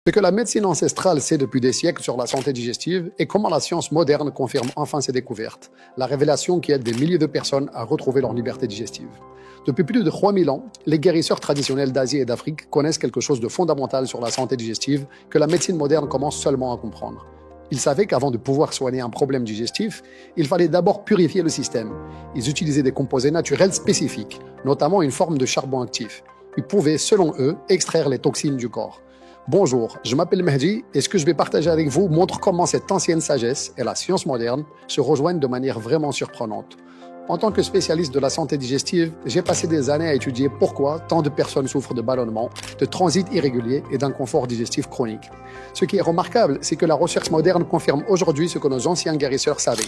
Ce que la médecine ancestrale sait depuis des siècles sur la santé digestive et comment la science moderne confirme enfin ses découvertes. La révélation qui aide des milliers de personnes à retrouver leur liberté digestive. Depuis plus de 3000 ans, les guérisseurs traditionnels d'Asie et d'Afrique connaissent quelque chose de fondamental sur la santé digestive que la médecine moderne commence seulement à comprendre. Ils savaient qu'avant de pouvoir soigner un problème digestif, il fallait d'abord purifier le système. Ils utilisaient des composés naturels spécifiques, notamment une forme de charbon actif. Ils pouvaient, selon eux, extraire les toxines du corps. Bonjour, je m'appelle Mehdi et ce que je vais partager avec vous montre comment cette ancienne sagesse et la science moderne se rejoignent de manière vraiment surprenante. En tant que spécialiste de la santé digestive, j'ai passé des années à étudier pourquoi tant de personnes souffrent de ballonnements, de transit irrégulier et d'inconfort digestif chronique. Ce qui est remarquable, c'est que la recherche moderne confirme aujourd'hui ce que nos anciens guérisseurs savaient.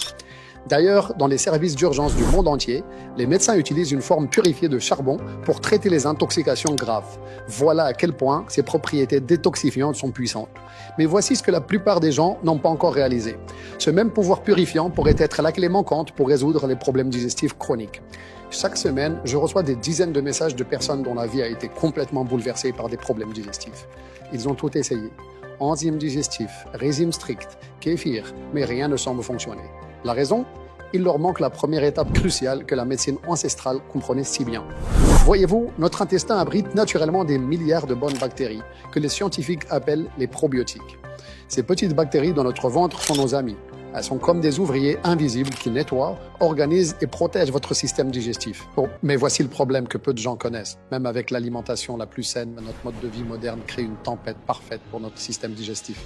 D'ailleurs, dans les services d'urgence du monde entier, les médecins utilisent une forme purifiée de charbon pour traiter les intoxications graves. Voilà à quel point ces propriétés détoxifiantes sont puissantes. Mais voici ce que la plupart des gens n'ont pas encore réalisé. Ce même pouvoir purifiant pourrait être la clé manquante pour résoudre les problèmes digestifs chroniques. Chaque semaine, je reçois des dizaines de messages de personnes dont la vie a été complètement bouleversée par des problèmes digestifs. Ils ont tout essayé. Enzymes digestifs, régime strict, kéfir, mais rien ne semble fonctionner. La raison ? Il leur manque la première étape cruciale que la médecine ancestrale comprenait si bien. Voyez-vous, notre intestin abrite naturellement des milliards de bonnes bactéries que les scientifiques appellent les probiotiques. Ces petites bactéries dans notre ventre sont nos amis. Elles sont comme des ouvriers invisibles qui nettoient, organisent et protègent votre système digestif. Bon, mais voici le problème que peu de gens connaissent. Même avec l'alimentation la plus saine, notre mode de vie moderne crée une tempête parfaite pour notre système digestif.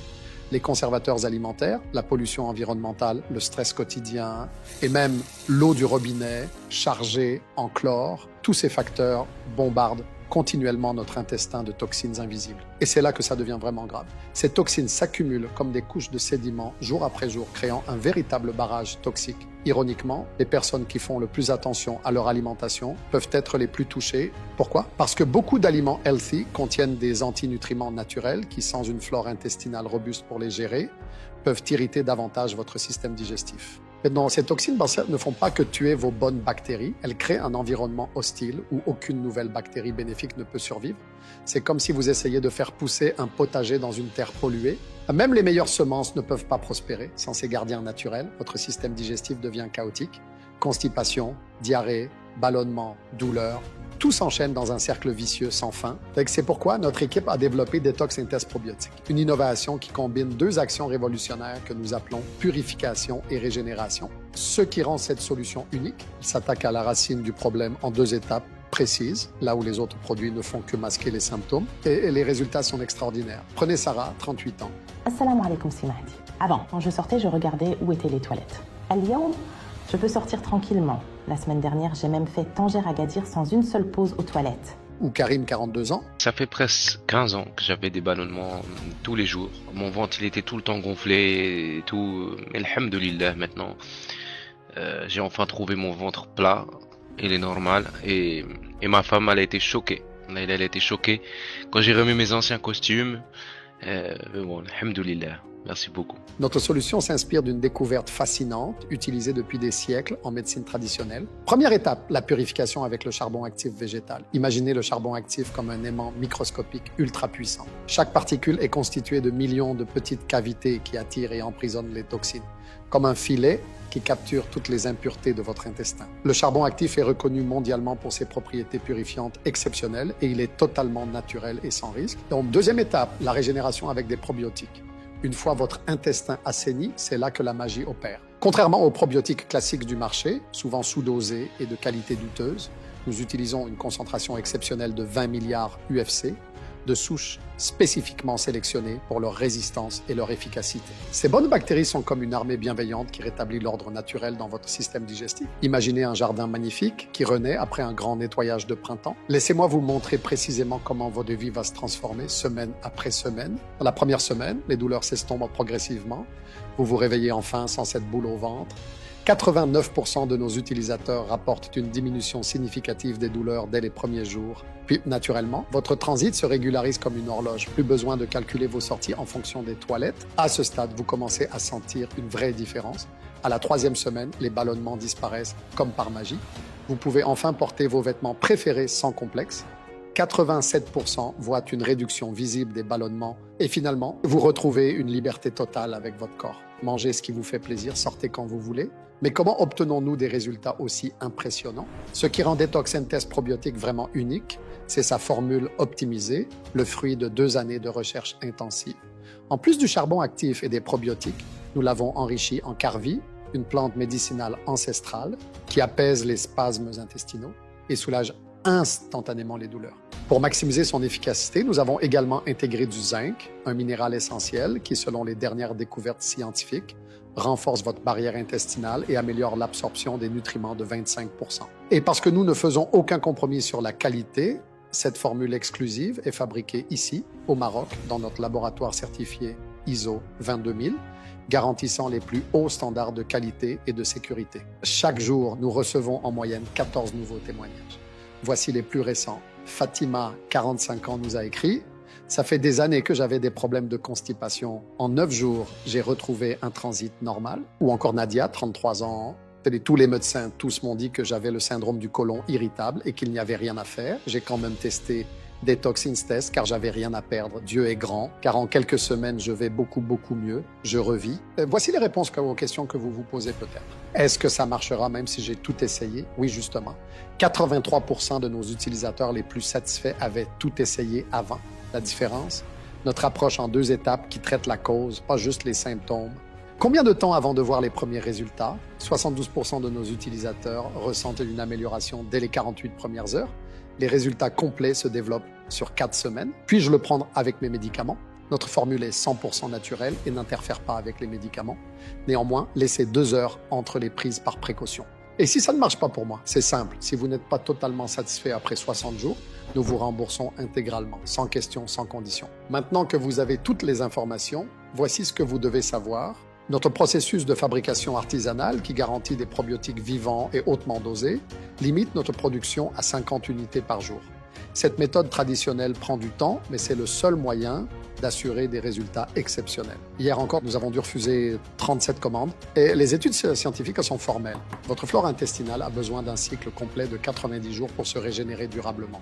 Les conservateurs alimentaires, la pollution environnementale, le stress quotidien et même l'eau du robinet chargée en chlore, tous ces facteurs bombardent continuellement notre intestin de toxines invisibles. Et c'est là que ça devient vraiment grave. Ces toxines s'accumulent comme des couches de sédiments jour après jour, créant un véritable barrage toxique. Ironiquement, les personnes qui font le plus attention à leur alimentation peuvent être les plus touchées. Pourquoi ? Parce que beaucoup d'aliments healthy contiennent des antinutriments naturels qui, sans une flore intestinale robuste pour les gérer, peuvent irriter davantage votre système digestif. Maintenant, ces toxines ne font pas que tuer vos bonnes bactéries, elles créent un environnement hostile où aucune nouvelle bactérie bénéfique ne peut survivre. C'est comme si vous essayiez de faire pousser un potager dans une terre polluée. Même les meilleures semences ne peuvent pas prospérer sans ces gardiens naturels. Votre système digestif devient chaotique. Constipation, diarrhée, ballonnement, douleur, tout s'enchaîne dans un cercle vicieux sans fin. C'est pourquoi notre équipe a développé Detox Intest Probiotics, une innovation qui combine deux actions révolutionnaires que nous appelons purification et régénération. Ce qui rend cette solution unique, il s'attaque à la racine du problème en deux étapes précises, là où les autres produits ne font que masquer les symptômes, et les résultats sont extraordinaires. Prenez Sarah, 38 ans. Assalamu alaikum si Mahdi. Avant, quand je sortais, je regardais où étaient les toilettes. Al-Yawm, je peux sortir tranquillement. La semaine dernière, j'ai même fait Tanger-Agadir sans une seule pause aux toilettes. Ou Karim, 42 ans. Ça fait presque 15 ans que j'avais des ballonnements tous les jours. Mon ventre, il était tout le temps gonflé et tout. Mais alhamdoulilah, maintenant, j'ai enfin trouvé mon ventre plat. Il est normal. Et ma femme, elle a été choquée. Elle a été choquée quand j'ai remis mes anciens costumes. Bon, alhamdoulilah. Merci beaucoup. Notre solution s'inspire d'une découverte fascinante, utilisée depuis des siècles en médecine traditionnelle. Première étape, la purification avec le charbon actif végétal. Imaginez le charbon actif comme un aimant microscopique ultra puissant. Chaque particule est constituée de millions de petites cavités qui attirent et emprisonnent les toxines, comme un filet qui capture toutes les impuretés de votre intestin. Le charbon actif est reconnu mondialement pour ses propriétés purifiantes exceptionnelles et il est totalement naturel et sans risque. Donc, deuxième étape, la régénération avec des probiotiques. Une fois votre intestin assaini, c'est là que la magie opère. Contrairement aux probiotiques classiques du marché, souvent sous-dosés et de qualité douteuse, nous utilisons une concentration exceptionnelle de 20 milliards UFC, de souches spécifiquement sélectionnées pour leur résistance et leur efficacité. Ces bonnes bactéries sont comme une armée bienveillante qui rétablit l'ordre naturel dans votre système digestif. Imaginez un jardin magnifique qui renaît après un grand nettoyage de printemps. Laissez-moi vous montrer précisément comment votre vie va se transformer semaine après semaine. Dans la première semaine, les douleurs s'estompent progressivement. Vous vous réveillez enfin sans cette boule au ventre. 89% de nos utilisateurs rapportent une diminution significative des douleurs dès les premiers jours. Puis, naturellement, votre transit se régularise comme une horloge. Plus besoin de calculer vos sorties en fonction des toilettes. À ce stade, vous commencez à sentir une vraie différence. À la 3e semaine, les ballonnements disparaissent comme par magie. Vous pouvez enfin porter vos vêtements préférés sans complexe. 87% voient une réduction visible des ballonnements. Et finalement, vous retrouvez une liberté totale avec votre corps. Mangez ce qui vous fait plaisir, sortez quand vous voulez. Mais comment obtenons-nous des résultats aussi impressionnants? Ce qui rend Detox Test probiotique vraiment unique, c'est sa formule optimisée, le fruit de 2 années de recherche intensive. En plus du charbon actif et des probiotiques, nous l'avons enrichi en Carvi, une plante médicinale ancestrale qui apaise les spasmes intestinaux et soulage instantanément les douleurs. Pour maximiser son efficacité, nous avons également intégré du zinc, un minéral essentiel qui, selon les dernières découvertes scientifiques, renforce votre barrière intestinale et améliore l'absorption des nutriments de 25%. Et parce que nous ne faisons aucun compromis sur la qualité, cette formule exclusive est fabriquée ici, au Maroc, dans notre laboratoire certifié ISO 22000, garantissant les plus hauts standards de qualité et de sécurité. Chaque jour, nous recevons en moyenne 14 nouveaux témoignages. Voici les plus récents. Fatima, 45 ans, nous a écrit « Ça fait des années que j'avais des problèmes de constipation. En 9 jours, j'ai retrouvé un transit normal. » Ou encore Nadia, 33 ans. Tous les médecins, tous m'ont dit que j'avais le syndrome du côlon irritable et qu'il n'y avait rien à faire. J'ai quand même testé Detox Test car j'avais rien à perdre. Dieu est grand, car en quelques semaines, je vais beaucoup mieux. Je revis. Voici les réponses aux questions que vous vous posez peut-être. Est-ce que ça marchera même si j'ai tout essayé? Oui, justement. 83% de nos utilisateurs les plus satisfaits avaient tout essayé avant. La différence? Notre approche en 2 étapes qui traite la cause, pas juste les symptômes. Combien de temps avant de voir les premiers résultats? 72% de nos utilisateurs ressentent une amélioration dès les 48 premières heures. Les résultats complets se développent sur 4 semaines. Puis-je le prendre avec mes médicaments? Notre formule est 100% naturelle et n'interfère pas avec les médicaments. Néanmoins, laissez 2 heures entre les prises par précaution. Et si ça ne marche pas pour moi, c'est simple. Si vous n'êtes pas totalement satisfait après 60 jours, nous vous remboursons intégralement, sans question, sans condition. Maintenant que vous avez toutes les informations, voici ce que vous devez savoir. Notre processus de fabrication artisanale, qui garantit des probiotiques vivants et hautement dosés, limite notre production à 50 unités par jour. Cette méthode traditionnelle prend du temps, mais c'est le seul moyen d'assurer des résultats exceptionnels. Hier encore, nous avons dû refuser 37 commandes et les études scientifiques sont formelles. Votre flore intestinale a besoin d'un cycle complet de 90 jours pour se régénérer durablement.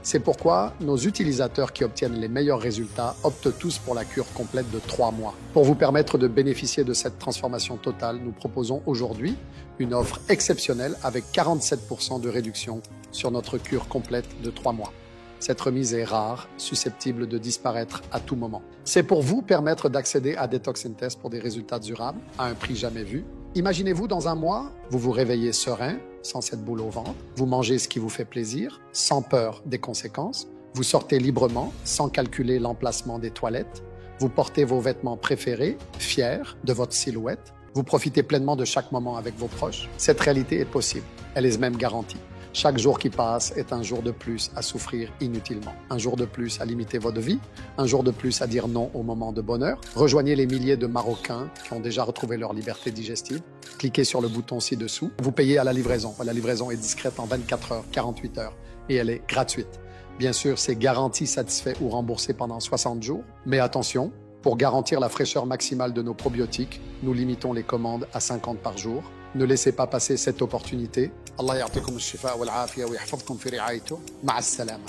C'est pourquoi nos utilisateurs qui obtiennent les meilleurs résultats optent tous pour la cure complète de 3 mois. Pour vous permettre de bénéficier de cette transformation totale, nous proposons aujourd'hui une offre exceptionnelle avec 47% de réduction sur notre cure complète de 3 mois. Cette remise est rare, susceptible de disparaître à tout moment. C'est pour vous permettre d'accéder à Detox Test pour des résultats durables à un prix jamais vu. Imaginez-vous dans un mois, vous vous réveillez serein, sans cette boule au ventre, vous mangez ce qui vous fait plaisir, sans peur des conséquences, vous sortez librement, sans calculer l'emplacement des toilettes, vous portez vos vêtements préférés, fiers de votre silhouette, vous profitez pleinement de chaque moment avec vos proches. Cette réalité est possible, elle est même garantie. Chaque jour qui passe est un jour de plus à souffrir inutilement. Un jour de plus à limiter votre vie. Un jour de plus à dire non au moment de bonheur. Rejoignez les milliers de Marocains qui ont déjà retrouvé leur liberté digestive. Cliquez sur le bouton ci-dessous. Vous payez à la livraison. La livraison est discrète en 24 heures, 48 heures et elle est gratuite. Bien sûr, c'est garanti satisfait ou remboursé pendant 60 jours. Mais attention, pour garantir la fraîcheur maximale de nos probiotiques, nous limitons les commandes à 50 par jour. Ne laissez pas passer cette opportunité. Allah ya'tikum al-shifa wal-afiya wa yahfazkum fi ri'ayatuh. Ma'a as-salama.